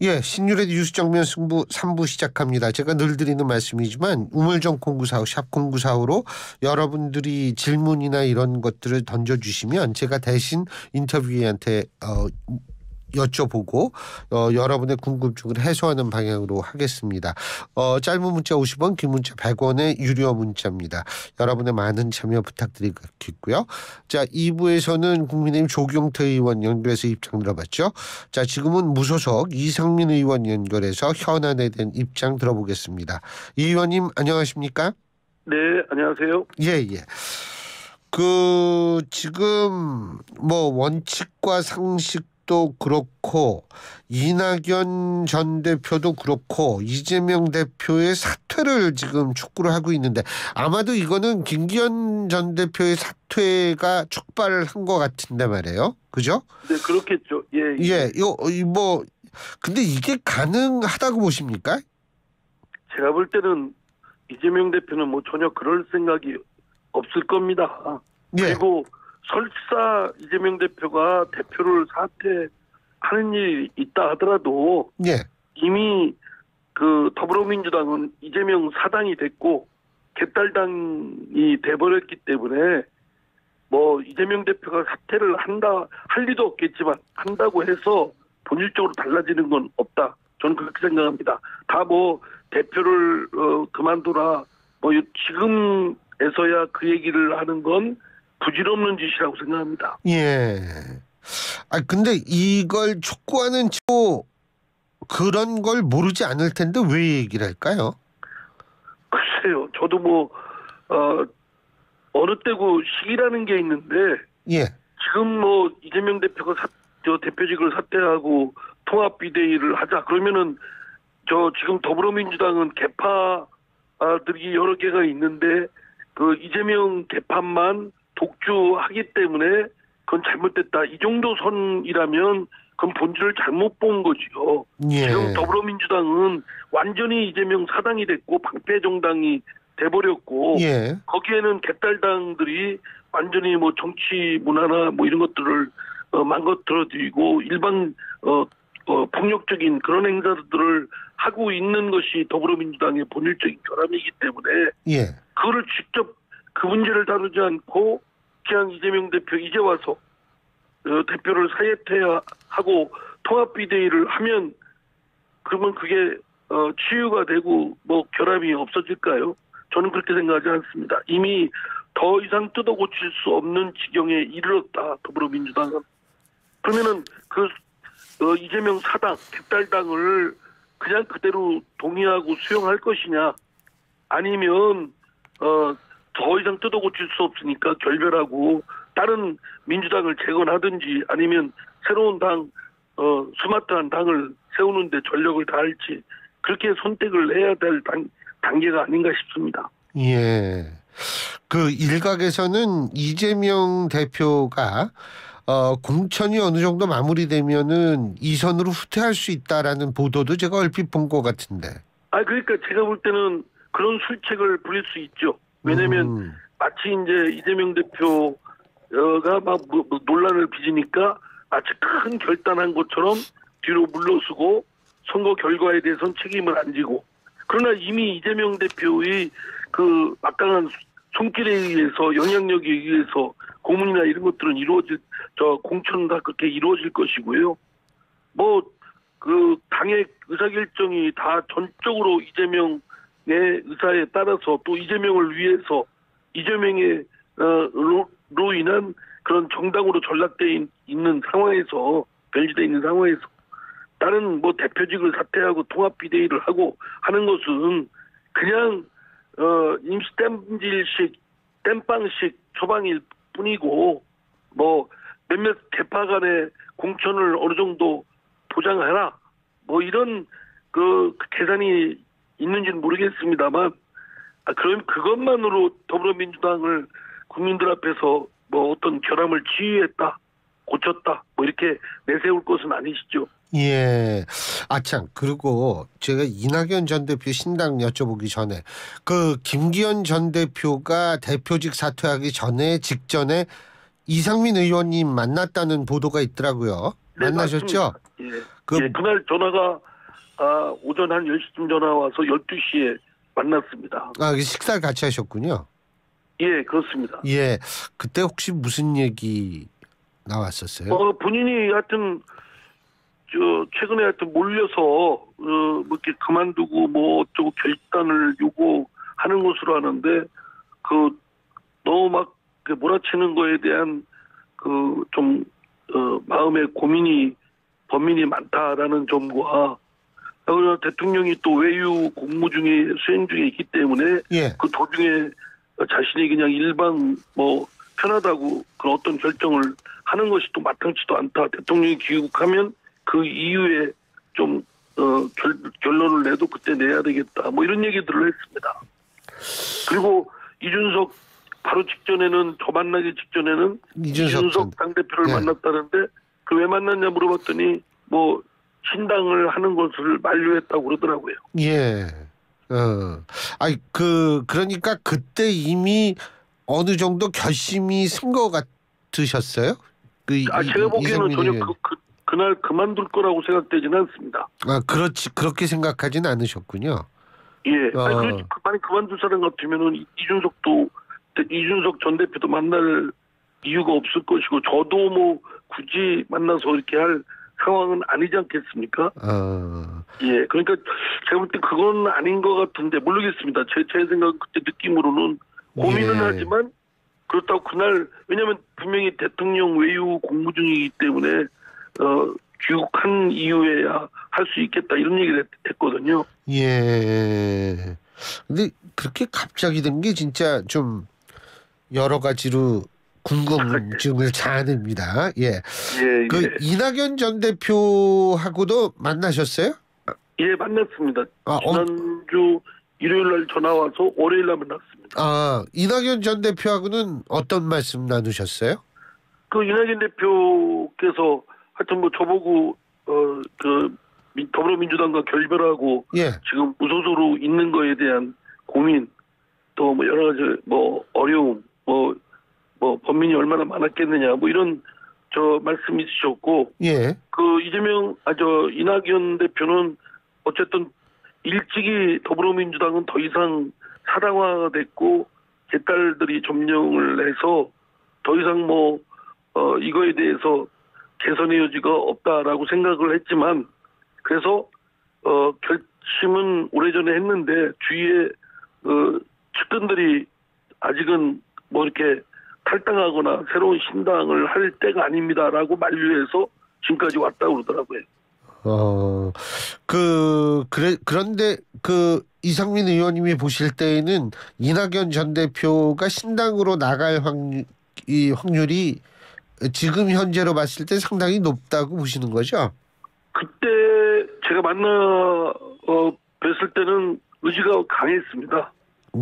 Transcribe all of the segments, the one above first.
예, 신유의 뉴스 정면 승부 3부 시작합니다. 제가 늘 드리는 말씀이지만 우물정 0945 샵 0945로 여러분들이 질문이나 이런 것들을 던져주시면 제가 대신 인터뷰이한테 여쭤보고 여러분의 궁금증을 해소하는 방향으로 하겠습니다. 짧은 문자 50원, 긴 문자 100원의 유료 문자입니다. 여러분의 많은 참여 부탁드리겠고요. 자, 2부에서는 국민의힘 조경태 의원 연결해서 입장 들어봤죠. 자, 지금은 무소속 이상민 의원 연결해서 현안에 대한 입장 들어보겠습니다. 이 의원님 안녕하십니까? 네, 안녕하세요. 예. 지금 원칙과 상식도 그렇고 이낙연 전 대표도 그렇고 이재명 대표의 사퇴를 지금 촉구를 하고 있는데 아마도 이거는 김기현 전 대표의 사퇴가 촉발한 것 같은데 말이에요. 그죠? 네, 그렇겠죠. 예. 근데 이게 가능하다고 보십니까? 제가 볼 때는 이재명 대표는 전혀 그럴 생각이 없을 겁니다. 예. 그리고 설사 이재명 대표가 대표를 사퇴하는 일이 있다 하더라도 예. 이미 더불어민주당은 이재명 사당이 됐고 개딸당이 돼버렸기 때문에 이재명 대표가 사퇴를 할 리도 없겠지만 한다고 해서 본질적으로 달라지는 건 없다. 저는 그렇게 생각합니다. 다 대표를 그만둬라. 지금에서야 그 얘기를 하는 건 부질없는 짓이라고 생각합니다. 예. 근데 이걸 촉구하는 그런 걸 모르지 않을 텐데 왜 얘기를 할까요? 글쎄요. 저도 어느 때고 시기라는 게 있는데 예. 지금 이재명 대표가 대표직을 사퇴하고 통합 비대위를 하자 그러면은 지금 더불어민주당은 개파들이 여러 개가 있는데 이재명 개파만 독주하기 때문에 그건 잘못됐다. 이 정도 선이라면 그건 본질을 잘못 본 거죠. 예. 지금 더불어민주당은 완전히 이재명 사당이 됐고 방패 정당이 돼버렸고 예. 거기에는 개딸당들이 완전히 정치 문화나 이런 것들을 망가뜨려드리고 일반 폭력적인 그런 행사들을 하고 있는 것이 더불어민주당의 본질적인 결함이기 때문에 예. 그거를 직접 그 문제를 다루지 않고 그냥 이재명 대표 이제 와서 대표를 사퇴하고 통합비대위를 하면 그러면 그게 치유가 되고 결함이 없어질까요? 저는 그렇게 생각하지 않습니다. 이미 더 이상 뜯어 고칠 수 없는 지경에 이르렀다. 더불어민주당은. 그러면은 이재명 사당, 개딸당을 그냥 그대로 동의하고 수용할 것이냐 아니면 더 이상 뜯어 고칠 수 없으니까 결별하고 다른 민주당을 재건하든지 아니면 새로운 당, 스마트한 당을 세우는데 전력을 다할지 그렇게 선택을 해야 될 단계가 아닌가 싶습니다. 예. 일각에서는 이재명 대표가 공천이 어느 정도 마무리되면은 이선으로 후퇴할 수 있다라는 보도도 제가 얼핏 본 것 같은데. 그러니까 제가 볼 때는 그런 술책을 부릴 수 있죠. 왜냐면 마치 이제 이재명 대표가 논란을 빚으니까 마치 큰 결단한 것처럼 뒤로 물러서고 선거 결과에 대해서는 책임을 안 지고 그러나 이미 이재명 대표의 막강한 손길에 의해서 영향력에 의해서 고문이나 이런 것들은 공천은 다 그렇게 이루어질 것이고요. 당의 의사결정이 다 전적으로 이재명의 의사에 따라서 또 이재명을 위해서 이재명의 로 인한 그런 정당으로 전락돼 있는 상황에서 변질돼 있는 상황에서 다른 대표직을 사퇴하고 통합 비대위를 하고 하는 것은 그냥 임시 땜빵식 처방일 뿐이고 몇몇 개파 간의 공천을 어느 정도 보장하라 이런 계산이 있는지는 모르겠습니다만 그럼 그것만으로 더불어민주당을 국민들 앞에서 어떤 결함을 치유했다 고쳤다 이렇게 내세울 것은 아니시죠. 예. 참 그리고 제가 이낙연 전 대표 신당 여쭤보기 전에 김기현 전 대표가 대표직 사퇴하기 직전에 이상민 의원님 만났다는 보도가 있더라고요. 네, 만나셨죠? 예. 그날 전화가 오전 한 10시쯤 전화 와서 12시에 만났습니다. 식사를 같이 하셨군요. 예, 그렇습니다. 예, 그때 혹시 무슨 얘기 나왔었어요? 본인이 하여튼 최근에 하여튼 몰려서 뭐 이렇게 그만두고 뭐 어쩌고 결단을 요구하는 것으로 하는데 너무 막 몰아치는 거에 대한 좀 마음의 범민이 많다라는 점과 대통령이 또 외유 공무 중에 수행 중에 있기 때문에 예. 그 도중에 자신이 그냥 일방 편하다고 그런 어떤 결정을 하는 것이 또 마땅치도 않다. 대통령이 귀국하면 그 이후에 좀 결론을 내도 그때 내야 되겠다. 뭐 이런 얘기들을 했습니다. 그리고 이준석 바로 직전에는 저 만나기 직전에는 이준석 당대표를 만났다는데 그 왜 만났냐 물어봤더니 뭐 신당을 하는 것을 만류했다고 그러더라고요. 예. 그러니까 그때 이미 어느 정도 결심이 쓴 것 같으셨어요? 제가 보기에는 전혀 그날 그만둘 거라고 생각되지는 않습니다. 그렇게 생각하진 않으셨군요. 예. 만약 그만둘 사람 같으면은 이준석 전 대표도 만날 이유가 없을 것이고 저도 뭐 굳이 만나서 이렇게 할 상황은 아니지 않겠습니까? 예. 그러니까 제가 볼 때 그건 아닌 것 같은데 모르겠습니다. 제 생각 그때 느낌으로는 고민은 하지만 그렇다고 그날 왜냐하면 분명히 대통령 외유 공무 중이기 때문에 귀국한 이후에야 할 수 있겠다 이런 얘기를 했거든요. 예. 근데 그렇게 갑자기 된 게 진짜 좀 여러 가지로 궁금증을 자아냅니다. 예. 이낙연 전 대표하고도 만나셨어요? 예, 만났습니다. 지난주 일요일 날 전화 와서 월요일 날 만났습니다. 이낙연 전 대표하고는 어떤 말씀 나누셨어요? 이낙연 대표께서 하여튼 뭐 저보고 더불어민주당과 결별하고 지금 무소속으로 있는 거에 대한 고민 또 뭐 여러 가지 뭐 어려움 뭐 범민이 얼마나 많았겠느냐 뭐 이런 말씀이 있으셨고 이낙연 대표는 어쨌든 일찍이 더불어민주당은 더 이상 사당화가 됐고 개딸들이 점령을 해서 더 이상 이거에 대해서 개선의 여지가 없다라고 생각을 했지만 그래서 결심은 오래전에 했는데 주위에 측근들이 아직은 뭐 이렇게 탈당하거나 새로운 신당을 할 때가 아닙니다라고 만류해서 지금까지 왔다고 그러더라고요. 그런데 이상민 의원님이 보실 때에는 이낙연 전 대표가 신당으로 나갈 확률이 지금 현재로 봤을 때 상당히 높다고 보시는 거죠? 그때 제가 뵀을 때는 의지가 강했습니다.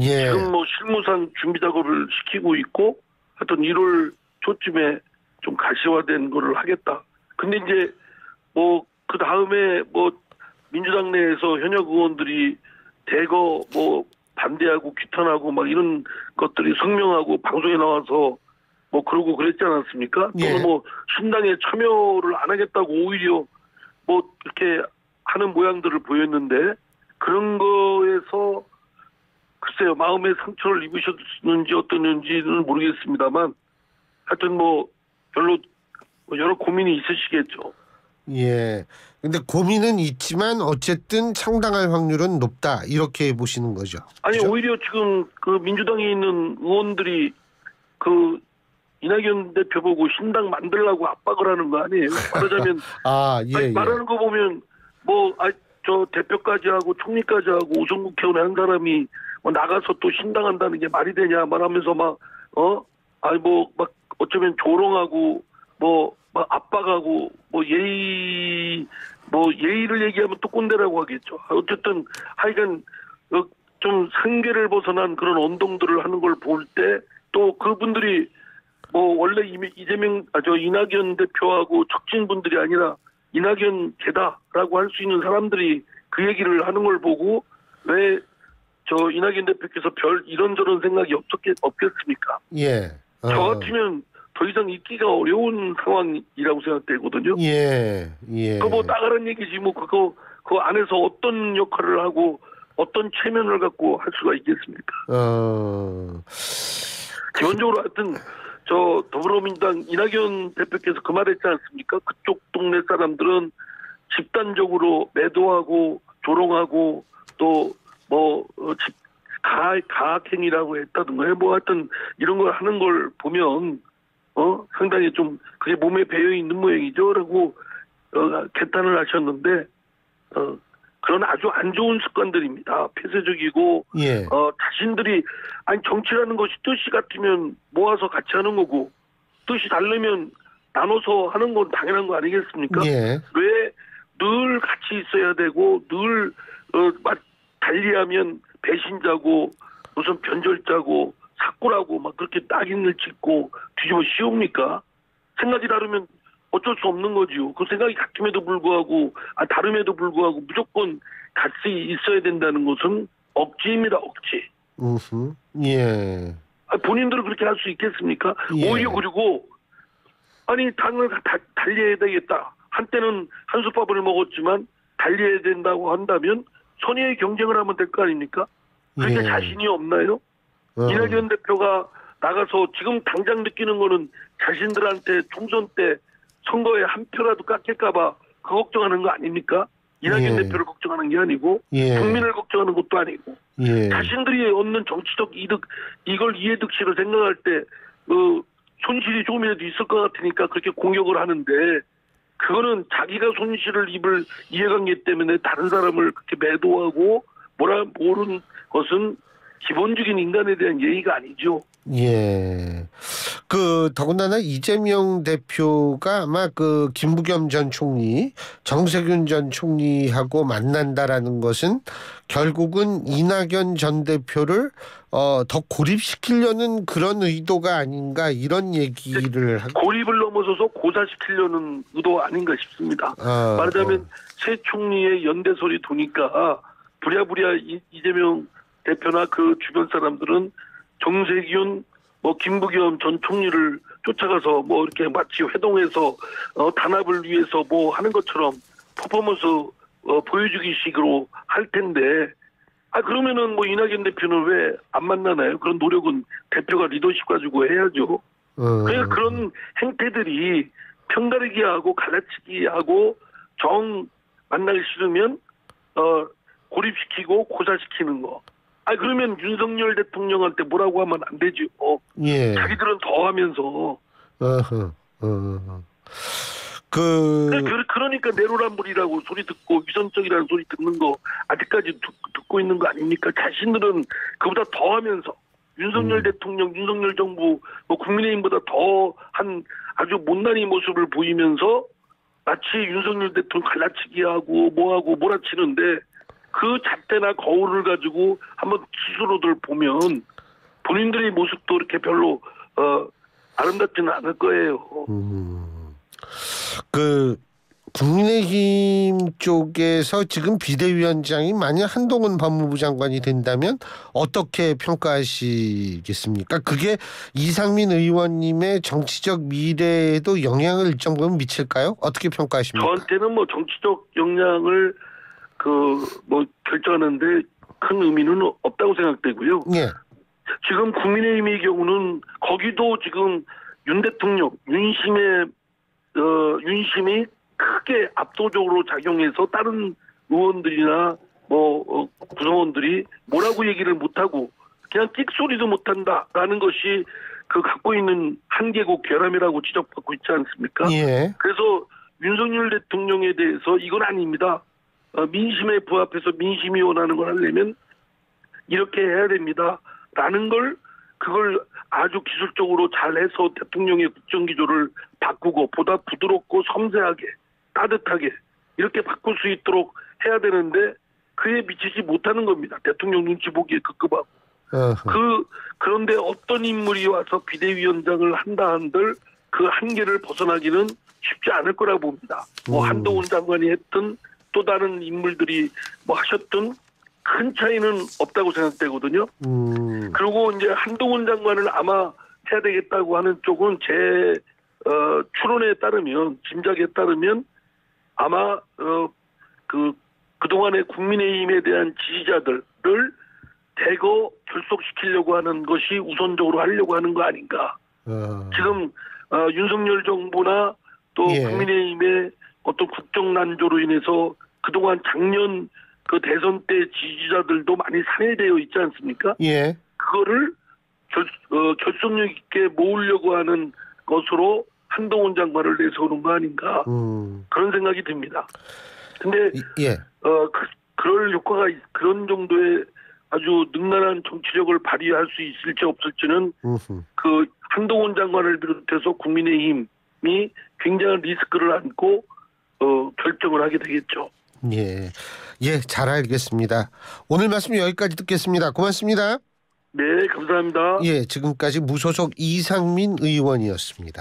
지금 실무상 준비 작업을 시키고 있고 하여튼 1월 초쯤에 좀 가시화된 거를 하겠다. 근데 이제 그 다음에 민주당 내에서 현역 의원들이 대거 반대하고 규탄하고 막 이런 것들이 성명하고 방송에 나와서 그러고 그랬지 않았습니까? 또는 신당에 참여를 안 하겠다고 오히려 이렇게 하는 모양들을 보였는데 그런 거에서 글쎄요 마음의 상처를 입으셨는지 어떠는지는 모르겠습니다만 하여튼 별로 여러 고민이 있으시겠죠. 예. 근데 고민은 있지만 어쨌든 상당할 확률은 높다 이렇게 보시는 거죠. 아니 그렇죠? 오히려 지금 민주당에 있는 의원들이 이낙연 대표 보고 신당 만들라고 압박을 하는 거 아니에요? 말하자면 말하는 거 보면 저 대표까지 하고 총리까지 하고 우선 국회의원 한 사람이 나가서 또 신당한다는 게 말이 되냐 말하면서 어쩌면 조롱하고 압박하고 예의를 얘기하면 또 꼰대라고 하겠죠. 어쨌든 하여간 좀 상계를 벗어난 그런 언동들을 하는 걸 볼 때 또 그분들이 원래 이낙연 대표하고 척진 분들이 아니라 이낙연 개다라고 할 수 있는 사람들이 그 얘기를 하는 걸 보고 왜 이낙연 대표께서 별 이런저런 생각이 없겠습니까? 예. 저 같으면 더 이상 있기가 어려운 상황이라고 생각되거든요. 예. 그거 나가라는 얘기지 그거 그 안에서 어떤 역할을 하고 어떤 체면을 갖고 할 수가 있겠습니까? 기본적으로 하여튼 저 더불어민주당 이낙연 대표께서 그 말했지 않습니까? 그쪽 동네 사람들은 집단적으로 매도하고 조롱하고 또 뭐 가학행위라고 했다든가 뭐 하여튼 이런 걸 하는 걸 보면 상당히 좀 그게 몸에 배어 있는 모양이죠라고 개탄을 하셨는데 그런 아주 안 좋은 습관들입니다. 폐쇄적이고 예. 자신들이 아니 정치라는 것이 뜻이 같으면 모아서 같이 하는 거고 뜻이 다르면 나눠서 하는 건 당연한 거 아니겠습니까? 예. 왜 늘 같이 있어야 되고 늘 달리하면 배신자고 무슨 변절자고 사꾸라고 막 그렇게 낙인을 찍고 뒤집어 씌웁니까? 생각이 다르면 어쩔 수 없는 거지요. 그 생각이 같음에도 불구하고 다름에도 불구하고 무조건 같이 있어야 된다는 것은 억지입니다. 억지. 예. 본인들은 그렇게 할 수 있겠습니까? 예. 오히려 그리고 아니 당을 달려야 되겠다. 한때는 한솥밥을 먹었지만 달려야 된다고 한다면 선의의 경쟁을 하면 될 거 아닙니까? 그렇게 예. 자신이 없나요? 이낙연 대표가 나가서 지금 당장 느끼는 거는 자신들한테 총선 때 선거에 한 표라도 깎일까봐 그 걱정하는 거 아닙니까? 이낙연 예. 대표를 걱정하는 게 아니고 예. 국민을 걱정하는 것도 아니고 예. 자신들이 얻는 정치적 이득 이걸 이해득실을 생각할 때 손실이 조금이라도 있을 것 같으니까 그렇게 공격을 하는데 그거는 자기가 손실을 입을 이해관계 때문에 다른 사람을 그렇게 매도하고 모르는 것은 기본적인 인간에 대한 예의가 아니죠. 예. 더군다나 이재명 대표가 아마 김부겸 전 총리, 정세균 전 총리하고 만난다라는 것은 결국은 이낙연 전 대표를 더 고립시키려는 그런 의도가 아닌가 이런 얘기를 고립을 넘어서서 고사시키려는 의도 아닌가 싶습니다. 말하자면 새 총리의 연대 소리 도니까 부랴부랴 이재명 대표나 그 주변 사람들은 정세균, 김부겸 전 총리를 쫓아가서 이렇게 마치 회동해서 단합을 위해서 하는 것처럼 퍼포먼스 보여주기식으로 할 텐데, 그러면은 이낙연 대표는 왜 안 만나나요? 그런 노력은 대표가 리더십 가지고 해야죠. 그러니까 그런 행태들이 편가르기 하고 갈라치기 하고 만나기 싫으면 고립시키고 고사시키는 거. 그러면 윤석열 대통령한테 뭐라고 하면 안 되죠. 예. 자기들은 더 하면서. 그러니까 내로남불이라고 소리 듣고 위선적이라는 소리 듣는 거 아직까지 듣고 있는 거 아닙니까? 자신들은 그보다 더 하면서 윤석열 대통령, 윤석열 정부, 국민의힘보다 더 한 아주 못난이 모습을 보이면서 마치 윤석열 대통령 갈라치기하고 뭐하고 몰아치는데 그 잣대나 거울을 가지고 한번 스스로들 보면 본인들의 모습도 이렇게 별로 아름답지는 않을 거예요. 국민의힘 쪽에서 지금 비대위원장이 만약 한동훈 법무부 장관이 된다면 어떻게 평가하시겠습니까? 그게 이상민 의원님의 정치적 미래에도 영향을 일정 부분 미칠까요? 어떻게 평가하십니까? 저한테는 정치적 영향을 결정하는데 큰 의미는 없다고 생각되고요. 예. 지금 국민의힘의 경우는 거기도 지금 윤 대통령 윤심이 크게 압도적으로 작용해서 다른 의원들이나 구성원들이 뭐라고 얘기를 못하고 그냥 끽소리도 못한다라는 것이 갖고 있는 한계고 결함이라고 지적받고 있지 않습니까? 예. 그래서 윤석열 대통령에 대해서 이건 아닙니다. 민심에 부합해서 민심이 원하는 걸 하려면 이렇게 해야 됩니다. 라는 그걸 아주 기술적으로 잘해서 대통령의 국정기조를 바꾸고 보다 부드럽고 섬세하게 따뜻하게 이렇게 바꿀 수 있도록 해야 되는데 그에 미치지 못하는 겁니다. 대통령 눈치 보기에 급급하고. 그런데 어떤 인물이 와서 비대위원장을 한다 한들 그 한계를 벗어나기는 쉽지 않을 거라고 봅니다. 한동훈 장관이 했든 또 다른 인물들이 하셨든 큰 차이는 없다고 생각되거든요. 그리고 이제 한동훈 장관을 아마 해야 되겠다고 하는 쪽은 제 추론에 따르면 짐작에 따르면 아마 그동안의 국민의힘에 대한 지지자들을 대거 결속시키려고 하는 것이 우선적으로 하려고 하는 거 아닌가. 지금 윤석열 정부나 또 예. 국민의힘의 어떤 국정난조로 인해서 그동안 작년 그 대선 때 지지자들도 많이 산해되어 있지 않습니까? 예. 그거를 결속력 있게 모으려고 하는 것으로 한동훈 장관을 내세우는 거 아닌가 그런 생각이 듭니다. 근데 예. 그럴 효과가 그런 정도의 아주 능란한 정치력을 발휘할 수 있을지 없을지는 그 한동훈 장관을 비롯해서 국민의힘이 굉장한 리스크를 안고 결정을 하게 되겠죠. 예. 예, 잘 알겠습니다. 오늘 말씀 여기까지 듣겠습니다. 고맙습니다. 네, 감사합니다. 예, 지금까지 무소속 이상민 의원이었습니다.